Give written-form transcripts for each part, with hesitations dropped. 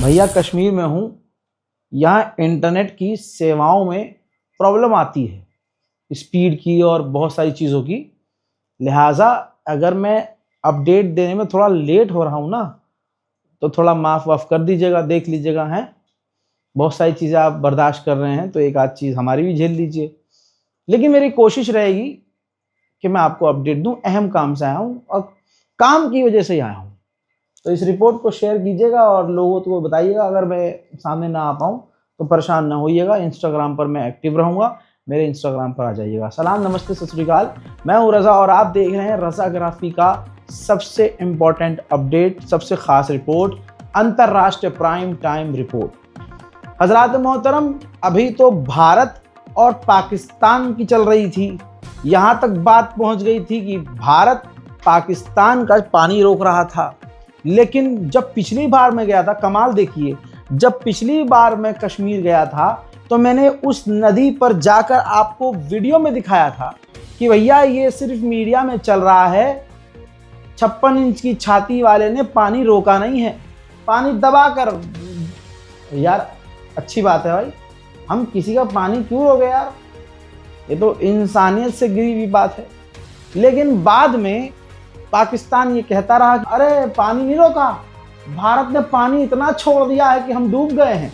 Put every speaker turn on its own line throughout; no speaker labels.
भैया कश्मीर में हूँ, यहाँ इंटरनेट की सेवाओं में प्रॉब्लम आती है, स्पीड की और बहुत सारी चीज़ों की। लिहाजा अगर मैं अपडेट देने में थोड़ा लेट हो रहा हूँ ना, तो थोड़ा माफ़ वाफ़ कर दीजिएगा, देख लीजिएगा। हैं बहुत सारी चीज़ें आप बर्दाश्त कर रहे हैं, तो एक आध चीज़ हमारी भी झेल लीजिए। लेकिन मेरी कोशिश रहेगी कि मैं आपको अपडेट दूँ। अहम काम से आया हूँ और काम की वजह से ही आया हूँ, तो इस रिपोर्ट को शेयर कीजिएगा और लोगों को बताइएगा। अगर मैं सामने ना आ पाऊँ तो परेशान ना होइएगा। इंस्टाग्राम पर मैं एक्टिव रहूँगा, मेरे इंस्टाग्राम पर आ जाइएगा। सलाम, नमस्ते, सत श्री अकाल। मैं हूँ रज़ा और आप देख रहे हैं रज़ाग्राफी का सबसे इम्पॉर्टेंट अपडेट, सबसे ख़ास रिपोर्ट, अंतर्राष्ट्रीय प्राइम टाइम रिपोर्ट। हज़रात मोहतरम, अभी तो भारत और पाकिस्तान की चल रही थी। यहाँ तक बात पहुँच गई थी कि भारत पाकिस्तान का पानी रोक रहा था। लेकिन जब पिछली बार मैं गया था, कमाल देखिए, जब पिछली बार मैं कश्मीर गया था तो मैंने उस नदी पर जाकर आपको वीडियो में दिखाया था कि भैया ये सिर्फ मीडिया में चल रहा है, 56 इंच की छाती वाले ने पानी रोका नहीं है, पानी दबा कर। यार अच्छी बात है भाई, हम किसी का पानी क्यों रोके यार, ये तो इंसानियत से गिरी हुई बात है। लेकिन बाद में पाकिस्तान ये कहता रहा कि अरे पानी नहीं रोका, भारत ने पानी इतना छोड़ दिया है कि हम डूब गए हैं।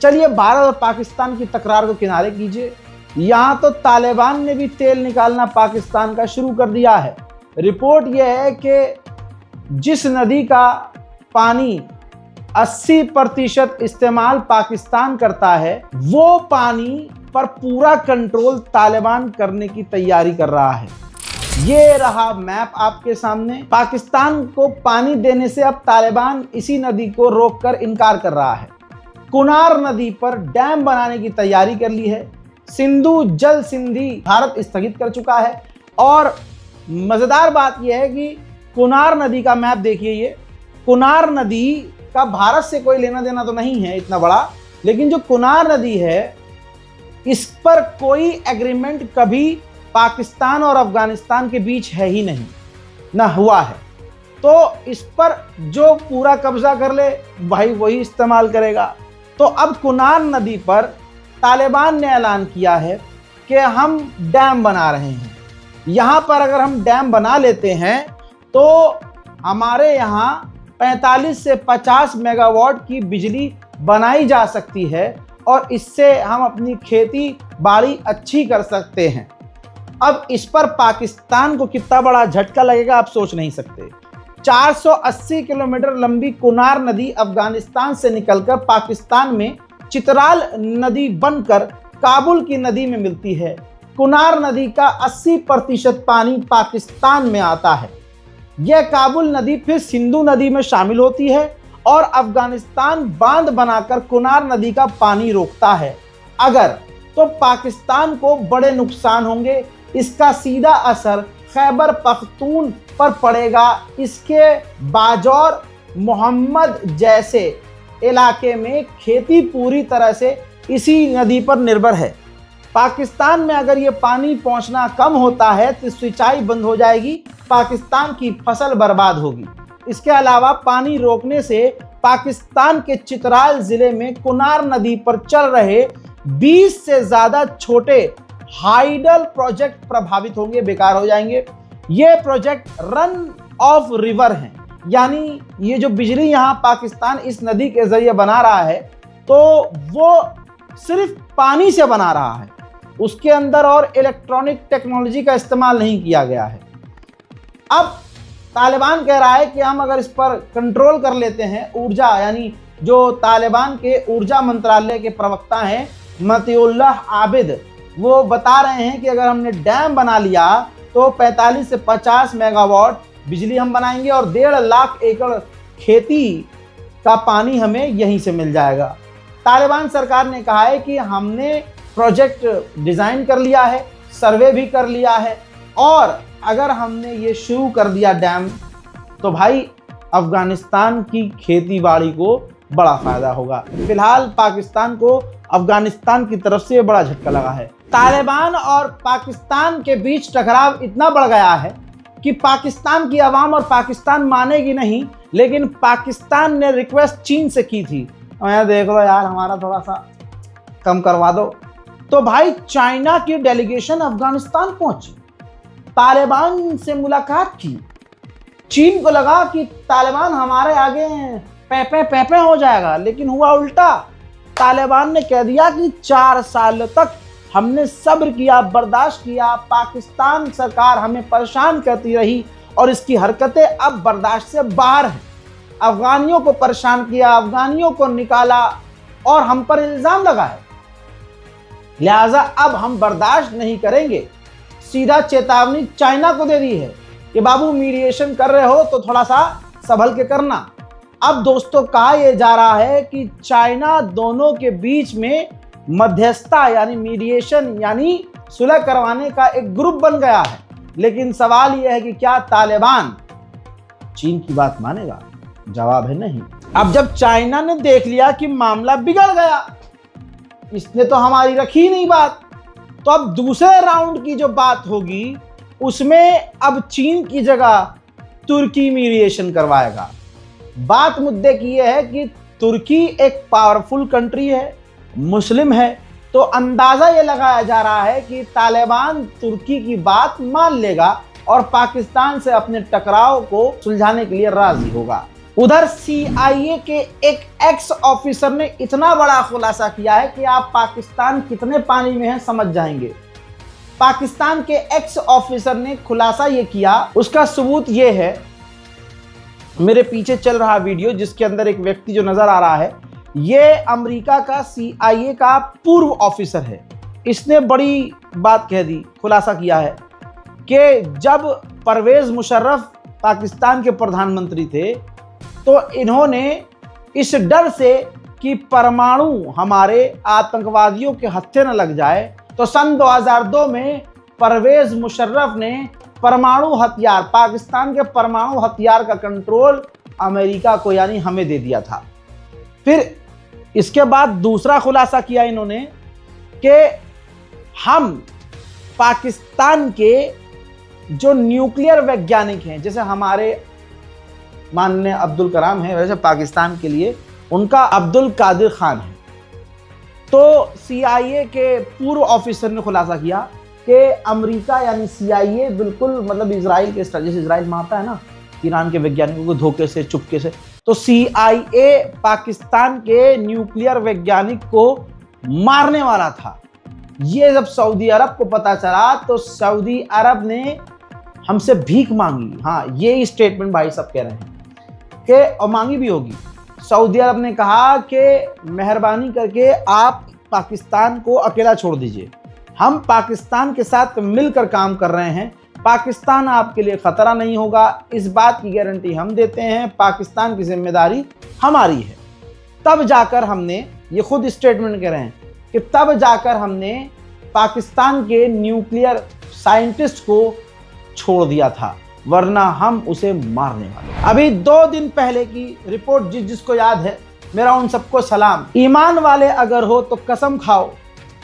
चलिए भारत और पाकिस्तान की तकरार को किनारे कीजिए। यहाँ तो तालिबान ने भी तेल निकालना पाकिस्तान का शुरू कर दिया है। रिपोर्ट यह है कि जिस नदी का पानी 80% इस्तेमाल पाकिस्तान करता है, वो पानी पर पूरा कंट्रोल तालिबान करने की तैयारी कर रहा है। ये रहा मैप आपके सामने। पाकिस्तान को पानी देने से अब तालिबान इसी नदी को रोककर इनकार कर रहा है। कुनार नदी पर डैम बनाने की तैयारी कर ली है। सिंधु जल संधि भारत स्थगित कर चुका है। और मजेदार बात यह है कि कुनार नदी का मैप देखिए। ये कुनार नदी का भारत से कोई लेना देना तो नहीं है इतना बड़ा, लेकिन जो कुनार नदी है इस पर कोई एग्रीमेंट कभी पाकिस्तान और अफगानिस्तान के बीच है ही नहीं, ना हुआ है। तो इस पर जो पूरा कब्जा कर ले भाई वही इस्तेमाल करेगा। तो अब कुनार नदी पर तालिबान ने ऐलान किया है कि हम डैम बना रहे हैं। यहाँ पर अगर हम डैम बना लेते हैं तो हमारे यहाँ 45 से 50 मेगावाट की बिजली बनाई जा सकती है और इससे हम अपनी खेती बाड़ी अच्छी कर सकते हैं। अब इस पर पाकिस्तान को कितना बड़ा झटका लगेगा आप सोच नहीं सकते। 480 किलोमीटर लंबी कुनार नदी अफगानिस्तान से निकलकर पाकिस्तान में चित्राल नदी बनकर काबुल की नदी में मिलती है। कुनार नदी का 80% पानी पाकिस्तान में आता है। यह काबुल नदी फिर सिंधु नदी में शामिल होती है और अफगानिस्तान बांध बनाकर कुनार नदी का पानी रोकता है। अगर तो पाकिस्तान को बड़े नुकसान होंगे। इसका सीधा असर खैबर पख्तून पर पड़ेगा। इसके बाजौर मोहम्मद जैसे इलाके में खेती पूरी तरह से इसी नदी पर निर्भर है। पाकिस्तान में अगर ये पानी पहुंचना कम होता है तो सिंचाई बंद हो जाएगी, पाकिस्तान की फसल बर्बाद होगी। इसके अलावा पानी रोकने से पाकिस्तान के चित्राल जिले में कुनार नदी पर चल रहे 20 से ज़्यादा छोटे हाइडल प्रोजेक्ट प्रभावित होंगे, बेकार हो जाएंगे। ये प्रोजेक्ट रन ऑफ रिवर हैं, यानी ये जो बिजली यहाँ पाकिस्तान इस नदी के जरिए बना रहा है तो वो सिर्फ पानी से बना रहा है, उसके अंदर और इलेक्ट्रॉनिक टेक्नोलॉजी का इस्तेमाल नहीं किया गया है। अब तालिबान कह रहा है कि हम अगर इस पर कंट्रोल कर लेते हैं, ऊर्जा, यानी जो तालिबान के ऊर्जा मंत्रालय के प्रवक्ता हैं मतिउल्लाह आबिद, वो बता रहे हैं कि अगर हमने डैम बना लिया तो 45 से 50 मेगावाट बिजली हम बनाएंगे और 1.5 लाख एकड़ खेती का पानी हमें यहीं से मिल जाएगा। तालिबान सरकार ने कहा है कि हमने प्रोजेक्ट डिज़ाइन कर लिया है, सर्वे भी कर लिया है और अगर हमने ये शुरू कर दिया डैम तो भाई अफगानिस्तान की खेती बाड़ी को बड़ा फायदा होगा। फिलहाल पाकिस्तान को अफगानिस्तान की तरफ से बड़ा झटका लगा है। तालिबान और पाकिस्तान के बीच टकराव इतना बढ़ गया है कि पाकिस्तान की आवाम और पाकिस्तान मानेगी नहीं, लेकिन पाकिस्तान ने रिक्वेस्ट चीन से की थी, मैं देख लो यार हमारा थोड़ा सा कम करवा दो। तो भाई चाइना की डेलीगेशन अफगानिस्तान पहुंची, तालिबान से मुलाकात की। चीन को लगा कि तालिबान हमारे आगे पे हो जाएगा, लेकिन हुआ उल्टा। तालिबान ने कह दिया कि 4 साल तक हमने सब्र किया, बर्दाश्त किया, पाकिस्तान सरकार हमें परेशान करती रही और इसकी हरकतें अब बर्दाश्त से बाहर हैं। अफगानियों को परेशान किया, अफगानियों को निकाला और हम पर इल्जाम लगाए, लिहाजा अब हम बर्दाश्त नहीं करेंगे। सीधा चेतावनी चाइना को दे दी है कि बाबू मीडिएशन कर रहे हो तो थोड़ा सा संभल के करना। अब दोस्तों कहा यह जा रहा है कि चाइना दोनों के बीच में मध्यस्थता यानी मीडिएशन यानी सुलह करवाने का एक ग्रुप बन गया है। लेकिन सवाल यह है कि क्या तालिबान चीन की बात मानेगा? जवाब है नहीं। अब जब चाइना ने देख लिया कि मामला बिगड़ गया, इसने तो हमारी रखी नहीं बात, तो अब दूसरे राउंड की जो बात होगी उसमें अब चीन की जगह तुर्की मीडिएशन करवाएगा। बात मुद्दे की यह है कि तुर्की एक पावरफुल कंट्री है, मुस्लिम है, तो अंदाजा ये लगाया जा रहा है कि तालिबान तुर्की की बात मान लेगा और पाकिस्तान से अपने टकराव को सुलझाने के लिए राजी होगा। उधर CIA के एक एक्स ऑफिसर ने इतना बड़ा खुलासा किया है कि आप पाकिस्तान कितने पानी में है समझ जाएंगे। पाकिस्तान के एक्स ऑफिसर ने खुलासा ये किया, उसका सबूत ये है, मेरे पीछे चल रहा वीडियो जिसके अंदर एक व्यक्ति जो नजर आ रहा है, ये अमेरिका का CIA का पूर्व ऑफिसर है। इसने बड़ी बात कह दी, खुलासा किया है कि जब परवेज मुशर्रफ पाकिस्तान के प्रधानमंत्री थे तो इन्होंने इस डर से कि परमाणु हमारे आतंकवादियों के हत्थे न लग जाए, तो सन 2002 में परवेज मुशर्रफ ने परमाणु हथियार, पाकिस्तान के परमाणु हथियार का कंट्रोल अमेरिका को यानी हमें दे दिया था। फिर इसके बाद दूसरा खुलासा किया इन्होंने कि हम पाकिस्तान के जो न्यूक्लियर वैज्ञानिक हैं, जैसे हमारे माननीय अब्दुल कलाम है, वैसे पाकिस्तान के लिए उनका अब्दुल कादिर खान है। तो CIA के पूर्व ऑफिसर ने खुलासा किया कि अमेरिका यानी CIA बिल्कुल मतलब इजराइल के, जैसे इजराइल मारता है ना ईरान के वैज्ञानिकों को धोखे से चुपके से, तो CIA पाकिस्तान के न्यूक्लियर वैज्ञानिक को मारने वाला था। ये जब सऊदी अरब को पता चला तो सऊदी अरब ने हमसे भीख मांगी। हाँ, ये स्टेटमेंट भाई सब कह रहे हैं कि, और मांगी भी होगी। सऊदी अरब ने कहा कि मेहरबानी करके आप पाकिस्तान को अकेला छोड़ दीजिए, हम पाकिस्तान के साथ मिलकर काम कर रहे हैं, पाकिस्तान आपके लिए खतरा नहीं होगा, इस बात की गारंटी हम देते हैं, पाकिस्तान की जिम्मेदारी हमारी है। तब जाकर हमने, ये खुद स्टेटमेंट कह रहे हैं कि तब जाकर हमने पाकिस्तान के न्यूक्लियर साइंटिस्ट को छोड़ दिया था, वरना हम उसे मारने वाले। अभी 2 दिन पहले की रिपोर्ट जिसको याद है, मेरा उन सबको सलाम। ईमान वाले अगर हो तो कसम खाओ,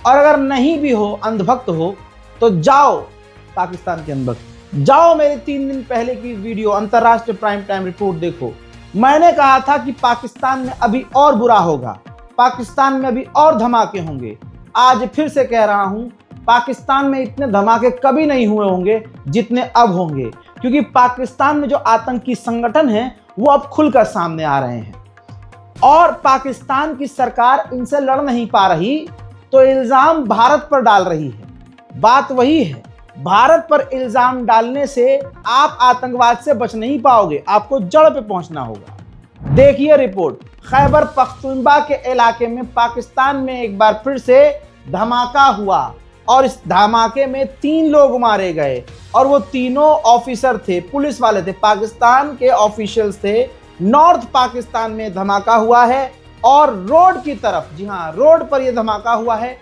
और अगर नहीं भी हो, अंधभक्त हो, तो जाओ पाकिस्तान के अंदर जाओ। मेरे 3 दिन पहले की वीडियो अंतर्राष्ट्रीय प्राइम टाइम रिपोर्ट देखो। मैंने कहा था कि पाकिस्तान में अभी और बुरा होगा, पाकिस्तान में अभी और धमाके होंगे। आज फिर से कह रहा हूं, पाकिस्तान में इतने धमाके कभी नहीं हुए होंगे जितने अब होंगे, क्योंकि पाकिस्तान में जो आतंकी संगठन हैं वो अब खुलकर सामने आ रहे हैं और पाकिस्तान की सरकार इनसे लड़ नहीं पा रही, तो इल्जाम भारत पर डाल रही है। बात वही है, भारत पर इल्जाम डालने से आप आतंकवाद से बच नहीं पाओगे, आपको जड़ पे पहुंचना होगा। देखिए रिपोर्ट, खैबर पख्तूनख्वा के इलाके में पाकिस्तान में एक बार फिर से धमाका हुआ और इस धमाके में 3 लोग मारे गए और वो तीनों ऑफिसर थे, पुलिस वाले थे, पाकिस्तान के ऑफिशियल्स थे। नॉर्थ पाकिस्तान में धमाका हुआ है और रोड की तरफ, जी हाँ रोड पर यह धमाका हुआ है,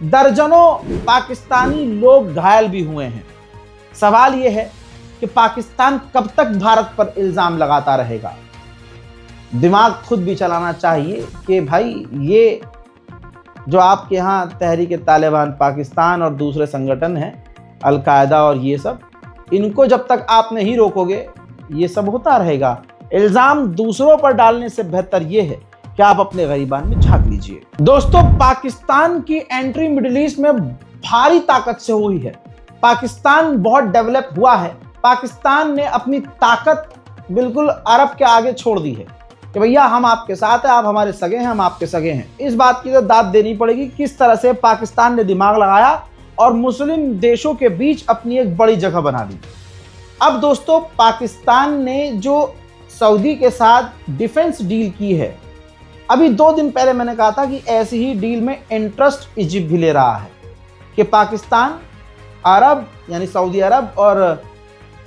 दर्जनों पाकिस्तानी लोग घायल भी हुए हैं। सवाल यह है कि पाकिस्तान कब तक भारत पर इल्जाम लगाता रहेगा? दिमाग खुद भी चलाना चाहिए कि भाई ये जो आपके यहाँ तहरीक तालिबान पाकिस्तान और दूसरे संगठन हैं, अल कायदा और ये सब, इनको जब तक आप नहीं रोकोगे ये सब होता रहेगा। इल्जाम दूसरों पर डालने से बेहतर ये है कि आप अपने गरीबान में झांक लीजिए। दोस्तों, पाकिस्तान की एंट्री मिडिल ईस्ट में भारी ताकत से हुई है। पाकिस्तान बहुत डेवलप हुआ है। पाकिस्तान ने अपनी ताकत बिल्कुल अरब के आगे छोड़ दी है कि भैया हम आपके साथ हैं, आप हमारे सगे हैं, हम आपके सगे हैं। इस बात की तो दाद देनी पड़ेगी किस तरह से पाकिस्तान ने दिमाग लगाया और मुस्लिम देशों के बीच अपनी एक बड़ी जगह बना दी। अब दोस्तों, पाकिस्तान ने जो सऊदी के साथ डिफेंस डील की है, अभी 2 दिन पहले मैंने कहा था कि ऐसी ही डील में इंटरेस्ट इजिप्ट भी ले रहा है कि पाकिस्तान, अरब यानी सऊदी अरब और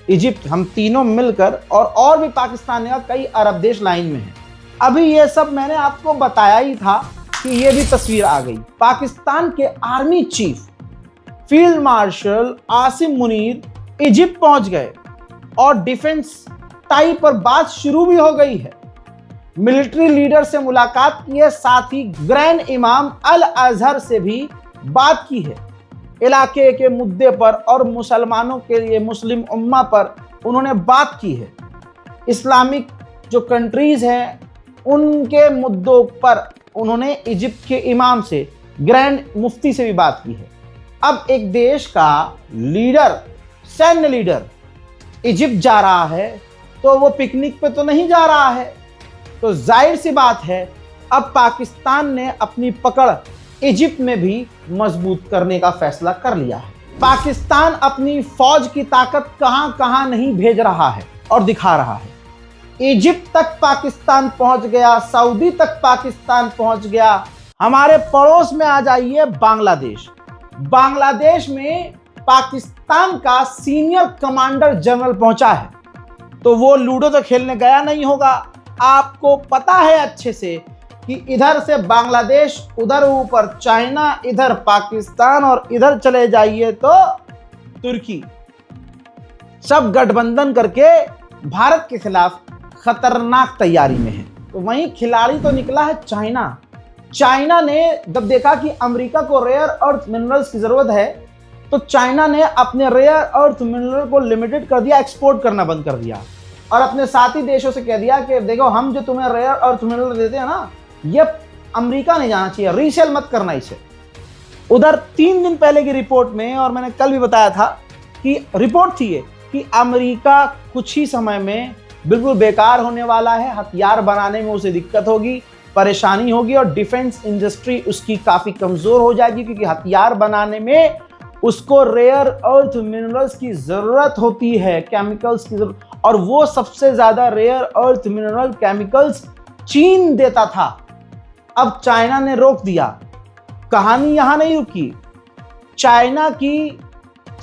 इजिप्ट, हम तीनों मिलकर और भी पाकिस्तान का कई अरब देश लाइन में हैं। अभी ये सब मैंने आपको बताया ही था कि ये भी तस्वीर आ गई। पाकिस्तान के army chief field marshal Asim Munir Egypt पहुंच गए और डिफेंस टाई पर बात शुरू भी हो गई है। मिलिट्री लीडर से मुलाकात की है, साथ ही ग्रैंड इमाम अल अजहर से भी बात की है। इलाके के मुद्दे पर और मुसलमानों के लिए, मुस्लिम उम्मा पर उन्होंने बात की है। इस्लामिक जो कंट्रीज हैं उनके मुद्दों पर उन्होंने इजिप्ट के इमाम से, ग्रैंड मुफ्ती से भी बात की है। अब एक देश का लीडर, सैन्य लीडर इजिप्ट जा रहा है तो वो पिकनिक पे तो नहीं जा रहा है, तो जाहिर सी बात है अब पाकिस्तान ने अपनी पकड़ इजिप्ट में भी मजबूत करने का फैसला कर लिया है। पाकिस्तान अपनी फौज की ताकत कहां कहां नहीं भेज रहा है और दिखा रहा है। इजिप्ट तक पाकिस्तान पहुंच गया, सऊदी तक पाकिस्तान पहुंच गया। हमारे पड़ोस में आ जाइए बांग्लादेश। बांग्लादेश में पाकिस्तान का सीनियर कमांडर जनरल पहुंचा है, तो वो लूडो तो खेलने गया नहीं होगा। आपको पता है अच्छे से कि इधर से बांग्लादेश, उधर ऊपर चाइना, इधर पाकिस्तान और इधर चले जाइए तो तुर्की, सब गठबंधन करके भारत के खिलाफ खतरनाक तैयारी में है। तो वहीं खिलाड़ी तो निकला है चाइना। चाइना ने जब देखा कि अमेरिका को रेयर अर्थ मिनरल्स की जरूरत है, तो चाइना ने अपने रेयर अर्थ मिनरल को लिमिटेड कर दिया, एक्सपोर्ट करना बंद कर दिया और अपने साथी देशों से कह दिया कि देखो हम जो तुम्हें रेयर अर्थ मिनरल देते हैं ना, ये अमेरिका नहीं जाना चाहिए, रीसेल मत करना इसे। उधर 3 दिन पहले की रिपोर्ट में, और मैंने कल भी बताया था कि रिपोर्ट थी ये कि अमेरिका कुछ ही समय में बिल्कुल बेकार होने वाला है, हथियार बनाने में उसे दिक्कत होगी, परेशानी होगी और डिफेंस इंडस्ट्री उसकी काफ़ी कमज़ोर हो जाएगी, क्योंकि हथियार बनाने में उसको रेयर अर्थ मिनरल्स की ज़रूरत होती है, केमिकल्स की ज़रूरत, और वो सबसे ज़्यादा रेयर अर्थ मिनरल केमिकल्स चीन देता था। अब चाइना ने रोक दिया। कहानी यहाँ नहीं रुकी। चाइना की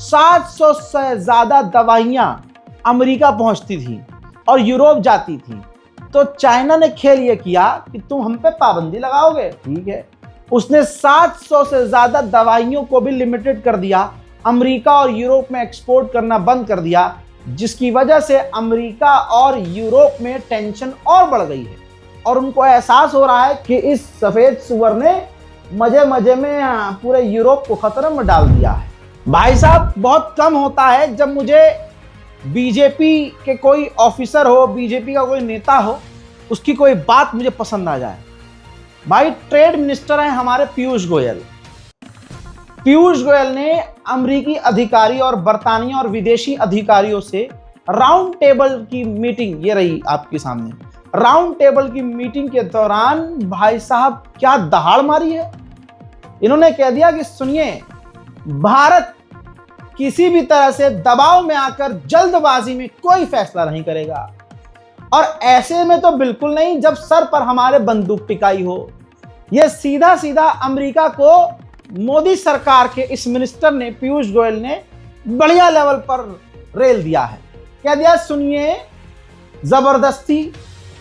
700 से ज़्यादा दवाइयाँ अमेरिका पहुँचती थी और यूरोप जाती थी, तो चाइना ने खेल ये किया कि तुम हम पे पाबंदी लगाओगे, ठीक है। उसने 700 से ज़्यादा दवाइयों को भी लिमिटेड कर दिया, अमेरिका और यूरोप में एक्सपोर्ट करना बंद कर दिया, जिसकी वजह से अमेरिका और यूरोप में टेंशन और बढ़ गई है और उनको एहसास हो रहा है कि इस सफ़ेद सुअर ने मजे मजे में पूरे यूरोप को खतरे में डाल दिया है। भाई साहब, बहुत कम होता है जब मुझे बीजेपी के कोई ऑफिसर हो, बीजेपी का कोई नेता हो, उसकी कोई बात मुझे पसंद आ जाए। भाई, ट्रेड मिनिस्टर हैं हमारे पीयूष गोयल। पीयूष गोयल ने अमेरिकी अधिकारी और बरतानिया और विदेशी अधिकारियों से राउंड टेबल की मीटिंग, ये रही आपके सामने, राउंड टेबल की मीटिंग के दौरान भाई साहब क्या दहाड़ मारी है। इन्होंने कह दिया कि सुनिए, भारत किसी भी तरह से दबाव में आकर जल्दबाजी में कोई फैसला नहीं करेगा, और ऐसे में तो बिल्कुल नहीं जब सर पर हमारे बंदूक टिकाई हो। यह सीधा सीधा अमेरिका को मोदी सरकार के इस मिनिस्टर ने, पीयूष गोयल ने, बढ़िया लेवल पर रेल दिया है। कह दिया सुनिए, जबरदस्ती,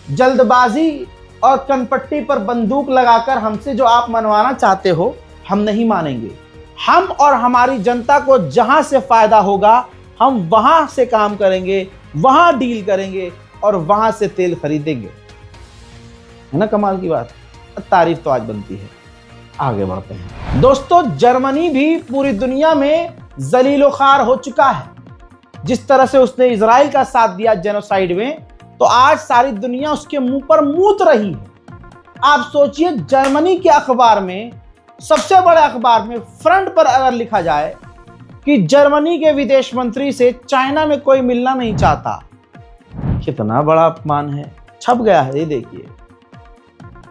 जल्दबाजी और कनपट्टी पर बंदूक लगाकर हमसे जो आप मनवाना चाहते हो, हम नहीं मानेंगे। हम और हमारी जनता को जहां से फायदा होगा हम वहां से काम करेंगे, वहां डील करेंगे और वहां से तेल खरीदेंगे। है ना कमाल की बात? तारीफ तो आज बनती है। आगे बढ़ते हैं दोस्तों। जर्मनी भी पूरी दुनिया में जलीलो खार हो चुका है। जिस तरह से उसने इजराइल का साथ दिया जेनोसाइड में, तो आज सारी दुनिया उसके मुंह पर मूत रही है। आप सोचिए, जर्मनी के अखबार में, सबसे बड़े अखबार में फ्रंट पर अगर लिखा जाए कि जर्मनी के विदेश मंत्री से चाइना में कोई मिलना नहीं चाहता, कितना बड़ा अपमान है। छप गया है, ये देखिए,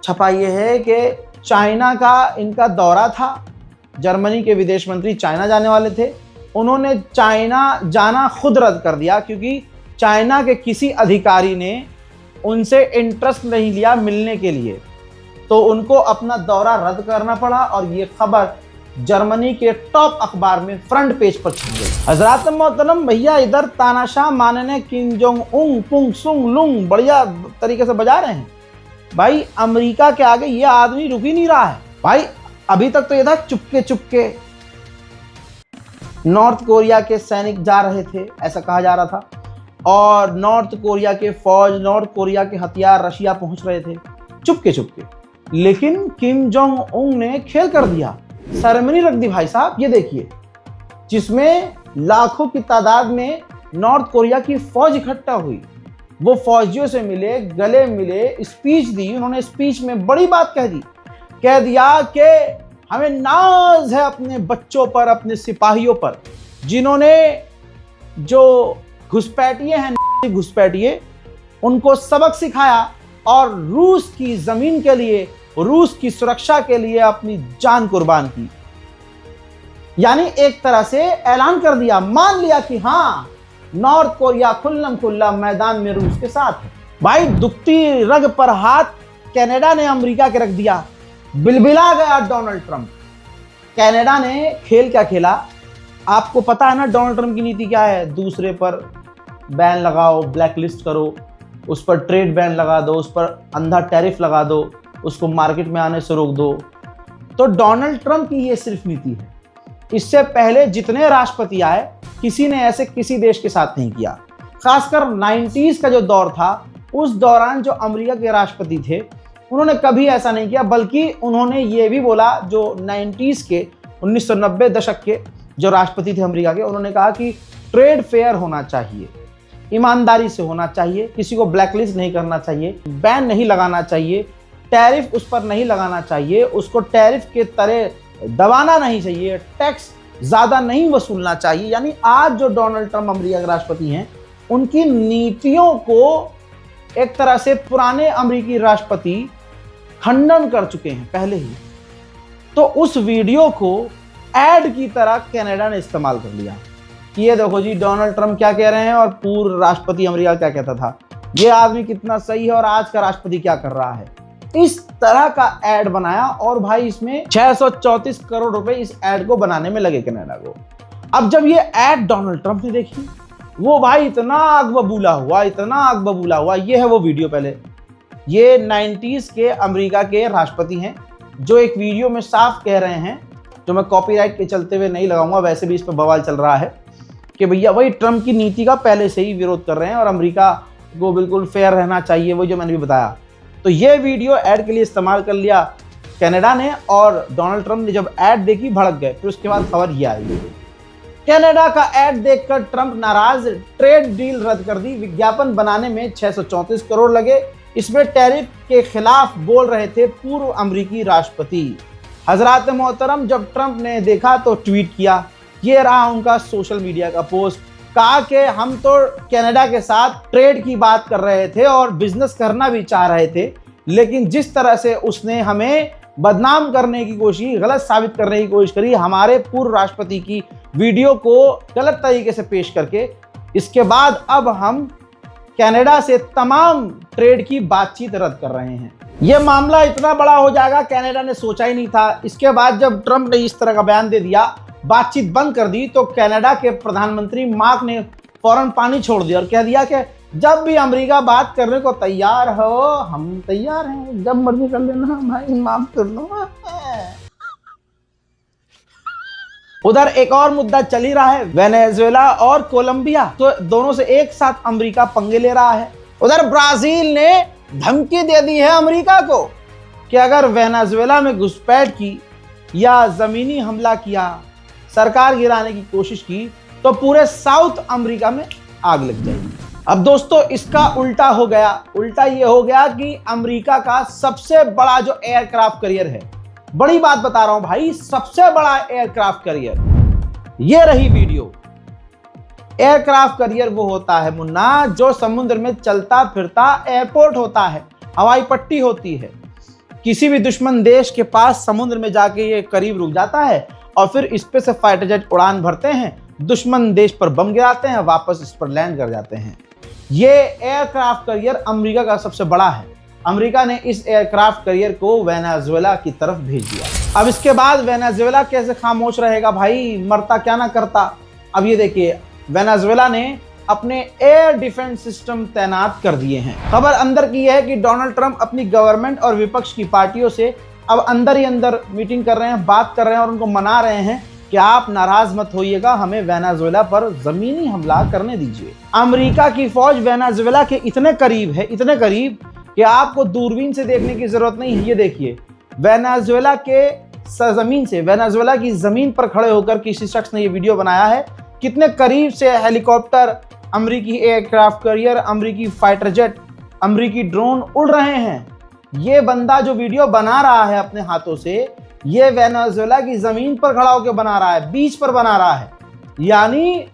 छपा ये है कि चाइना का इनका दौरा था, जर्मनी के विदेश मंत्री चाइना जाने वाले थे, उन्होंने चाइना जाना खुद रद्द कर दिया क्योंकि चाइना के किसी अधिकारी ने उनसे इंटरेस्ट नहीं लिया मिलने के लिए, तो उनको अपना दौरा रद्द करना पड़ा। और ये खबर जर्मनी के टॉप अखबार में फ्रंट पेज पर छप गई। हजरात मोहतरम भैया, इधर तानाशाह मानने किम जोंग उंग पुंग सुंग लुंग बढ़िया तरीके से बजा रहे हैं भाई। अमेरिका के आगे ये आदमी रुक ही नहीं रहा है भाई। अभी तक तो ये था चुपके चुपके नॉर्थ कोरिया के सैनिक जा रहे थे, ऐसा कहा जा रहा था, और नॉर्थ कोरिया के फौज, नॉर्थ कोरिया के हथियार रशिया पहुंच रहे थे चुपके चुपके। लेकिन किम जोंग उंग ने खेल कर दिया, सेरेमनी रख दी भाई साहब। ये देखिए, जिसमें लाखों की तादाद में नॉर्थ कोरिया की फौज इकट्ठा हुई, वो फौजियों से मिले, गले मिले, स्पीच दी। उन्होंने स्पीच में बड़ी बात कह दिया कि हमें नाज है अपने बच्चों पर, अपने सिपाहियों पर, जिन्होंने जो घुसपैठिए हैं, घुसपैठिए, उनको सबक सिखाया और रूस की जमीन के लिए, रूस की सुरक्षा के लिए अपनी जान कुर्बान की। यानी एक तरह से ऐलान कर दिया, मान लिया कि हाँ, नॉर्थ कोरिया खुल्लम खुल्ला मैदान में रूस के साथ है। भाई, दुखती रग पर हाथ कनाडा ने अमेरिका के रख दिया। बिलबिला गया डोनाल्ड ट्रंप। कनाडा ने खेल क्या खेला, आपको पता है ना डोनाल्ड ट्रंप की नीति क्या है? दूसरे पर बैन लगाओ, ब्लैक लिस्ट करो, उस पर ट्रेड बैन लगा दो, उस पर अंधा टैरिफ लगा दो, उसको मार्केट में आने से रोक दो। तो डोनाल्ड ट्रंप की ये सिर्फ नीति है। इससे पहले जितने राष्ट्रपति आए, किसी ने ऐसे किसी देश के साथ नहीं किया। खासकर 90s का जो दौर था, उस दौरान जो अमेरिका के राष्ट्रपति थे, उन्होंने कभी ऐसा नहीं किया, बल्कि उन्होंने ये भी बोला, जो 90s के 1990 दशक के जो राष्ट्रपति थे अमेरिका के, उन्होंने कहा कि ट्रेड फेयर होना चाहिए, ईमानदारी से होना चाहिए, किसी को ब्लैकलिस्ट नहीं करना चाहिए, बैन नहीं लगाना चाहिए, टैरिफ उस पर नहीं लगाना चाहिए, उसको टैरिफ के तरह दबाना नहीं चाहिए, टैक्स ज़्यादा नहीं वसूलना चाहिए। यानी आज जो डोनाल्ड ट्रंप अमेरिका के राष्ट्रपति हैं, उनकी नीतियों को एक तरह से पुराने अमेरिकी राष्ट्रपति खंडन कर चुके हैं पहले ही। तो उस वीडियो को एड की तरह कनाडा ने इस्तेमाल कर लिया कि ये देखो जी, डोनाल्ड ट्रंप क्या कह रहे हैं और पूर्व राष्ट्रपति अमेरिका क्या कहता था, ये आदमी कितना सही है और आज का राष्ट्रपति क्या कर रहा है। इस तरह का एड बनाया और भाई इसमें 634 करोड़ रुपए इस एड को बनाने में लगे कनाडा को। अब जब ये एड डोनाल्ड ट्रंप ने देखी, वो भाई इतना आग बबूला हुआ, इतना आग बबूला हुआ। ये है वो वीडियो। पहले ये 90s के अमेरिका के राष्ट्रपति हैं, जो एक वीडियो में साफ कह रहे हैं, जो मैं कॉपीराइट के चलते हुए नहीं लगाऊंगा, वैसे भी इस पर बवाल चल रहा है, कि भैया वही ट्रंप की नीति का पहले से ही विरोध कर रहे हैं और अमेरिका को बिल्कुल फेयर रहना चाहिए, वो जो मैंने भी बताया। तो ये वीडियो ऐड के लिए इस्तेमाल कर लिया कनाडा ने, और डोनाल्ड ट्रंप ने जब ऐड देखी भड़क गए। फिर उसके बाद खबर ये आई, कनाडा का ऐड देखकर ट्रंप नाराज, ट्रेड डील रद्द कर दी, विज्ञापन बनाने में 634 करोड़ लगे। इसमें टैरिफ के खिलाफ बोल रहे थे पूर्व अमेरिकी राष्ट्रपति। हजरात मोहतरम, जब ट्रंप ने देखा तो ट्वीट किया, ये रहा उनका सोशल मीडिया का पोस्ट। कहा कि हम तो कनाडा के साथ ट्रेड की बात कर रहे थे और बिजनेस करना भी चाह रहे थे, लेकिन जिस तरह से उसने हमें बदनाम करने की कोशिश, गलत साबित करने की कोशिश करी, हमारे पूर्व राष्ट्रपति की वीडियो को गलत तरीके से पेश करके, इसके बाद अब हम कनाडा से तमाम ट्रेड की बातचीत रद्द कर रहे हैं। यह मामला इतना बड़ा हो जाएगा कनाडा ने सोचा ही नहीं था। इसके बाद जब ट्रंप ने इस तरह का बयान दे दिया, बातचीत बंद कर दी, तो कनाडा के प्रधानमंत्री मार्क ने फौरन पानी छोड़ दिया और कह दिया कि जब भी अमेरिका बात करने को तैयार हो, हम तैयार हैं, जब मर्जी कर लेना भाई, माफ कर लो। उधर एक और मुद्दा चल ही रहा है, वेनेजुएला और कोलंबिया, तो दोनों से एक साथ अमेरिका पंगे ले रहा है। उधर ब्राजील ने धमकी दे दी है अमेरिका को कि अगर वेनेजुएला में घुसपैठ की या जमीनी हमला किया, सरकार गिराने की कोशिश की, तो पूरे साउथ अमेरिका में आग लग जाएगी। अब दोस्तों इसका उल्टा हो गया। उल्टा ये हो गया कि अमेरिका का सबसे बड़ा जो एयरक्राफ्ट कैरियर है, बड़ी बात बता रहा हूं भाई, सबसे बड़ा एयरक्राफ्ट कैरियर, ये रही वीडियो। एयरक्राफ्ट कैरियर वो होता है मुन्ना जो समुद्र में चलता फिरता एयरपोर्ट होता है, हवाई पट्टी होती है। किसी भी दुश्मन देश के पास समुद्र में जाके ये करीब रुक जाता है और फिर इस पे से फाइटर जेट उड़ान भरते हैं, दुश्मन देश पर बम गिराते हैं, वापस इस पर लैंड कर जाते हैं। ये एयरक्राफ्ट कैरियर अमेरिका का सबसे बड़ा है। अमेरिका ने इस एयरक्राफ्ट कैरियर को वेनेजुएला की तरफ भेज दिया। अब इसके बाद वेनेजुएला कैसे खामोश रहेगा भाई, मरता क्या ना करता। अब ये देखिए, वेनेजुएला ने अपने एयर डिफेंस सिस्टम तैनात कर दिए हैं। खबर अंदर की है कि डोनाल्ड ट्रंप अपनी गवर्नमेंट और विपक्ष की पार्टियों से अब अंदर ही अंदर मीटिंग कर रहे हैं, बात कर रहे हैं और उनको मना रहे हैं कि आप नाराज मत होइएगा, हमें वेनेजुएला पर जमीनी हमला करने दीजिए। अमेरिका की फौज वेनेजुएला के इतने करीब है, इतने करीब कि आपको दूरबीन से देखने की जरूरत नहीं है। ये देखिए, वेनेजुएला के सरजमीन से, वेनेजुएला की जमीन पर खड़े होकर किसी शख्स ने ये वीडियो बनाया है। कितने करीब से हेलीकॉप्टर, अमेरिकी एयरक्राफ्ट कैरियर, अमेरिकी फाइटर जेट, अमेरिकी ड्रोन उड़ रहे हैं। ये बंदा जो वीडियो बना रहा है अपने हाथों से, ये वेनेजुएला की जमीन पर खड़ा होकर बना रहा है, बीच पर बना रहा है। यानी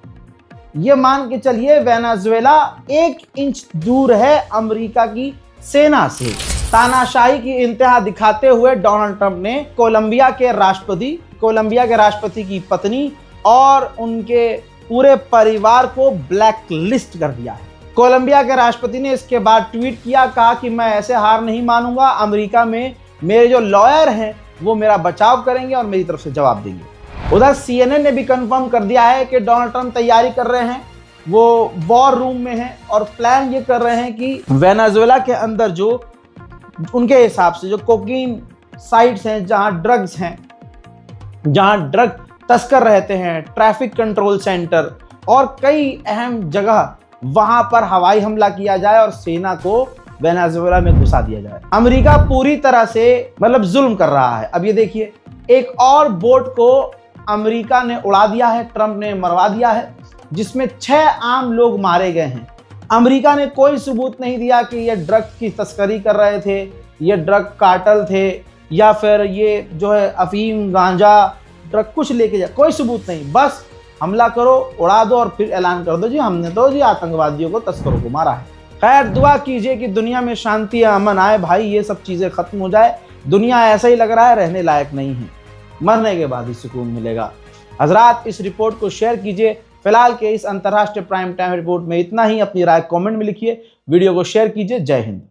ये मान के चलिए वेनेजुएला 1 इंच दूर है अमेरिका की सेना से। तानाशाही की इंतहा दिखाते हुए डोनाल्ड ट्रंप ने कोलंबिया के राष्ट्रपति की पत्नी और उनके पूरे परिवार को ब्लैक लिस्ट कर दिया है। कोलंबिया के राष्ट्रपति ने इसके बाद ट्वीट किया, कहा कि मैं ऐसे हार नहीं मानूंगा, अमेरिका में मेरे जो लॉयर हैं वो मेरा बचाव करेंगे और मेरी तरफ से जवाब देंगे। उधर CNN ने भी कंफर्म कर दिया है कि डोनाल्ड ट्रंप तैयारी कर रहे हैं, वो वॉर रूम में हैं और प्लान ये कर रहे हैं कि वेनेजुएला के अंदर जो उनके हिसाब से जो कोकीन साइट्स हैं, जहां ड्रग्स हैं, जहां ड्रग तस्कर रहते हैं, ट्रैफिक कंट्रोल सेंटर और कई अहम जगह, वहां पर हवाई हमला किया जाए और सेना को वेनेजुएला में घुसा दिया जाए। अमेरिका पूरी तरह से मतलब जुल्म कर रहा है। अब ये देखिए, एक और बोट को अमेरिका ने उड़ा दिया है, ट्रंप ने मरवा दिया है, जिसमें 6 आम लोग मारे गए हैं। अमेरिका ने कोई सबूत नहीं दिया कि ये ड्रग की तस्करी कर रहे थे, ये ड्रग कार्टेल थे, या फिर ये जो है अफीम, गांजा, ड्रग कुछ लेके जाए, कोई सबूत नहीं। बस हमला करो, उड़ा दो और फिर ऐलान कर दो जी हमने तो जी आतंकवादियों को, तस्करों को मारा है। खैर, दुआ कीजिए कि दुनिया में शांति या अमन आए भाई, ये सब चीज़ें खत्म हो जाए। दुनिया ऐसा ही लग रहा है रहने लायक नहीं है, मरने के बाद ही सुकून मिलेगा। हजरात, इस रिपोर्ट को शेयर कीजिए। फिलहाल के इस अंतर्राष्ट्रीय प्राइम टाइम रिपोर्ट में इतना ही। अपनी राय कमेंट में लिखिए, वीडियो को शेयर कीजिए। जय हिंद।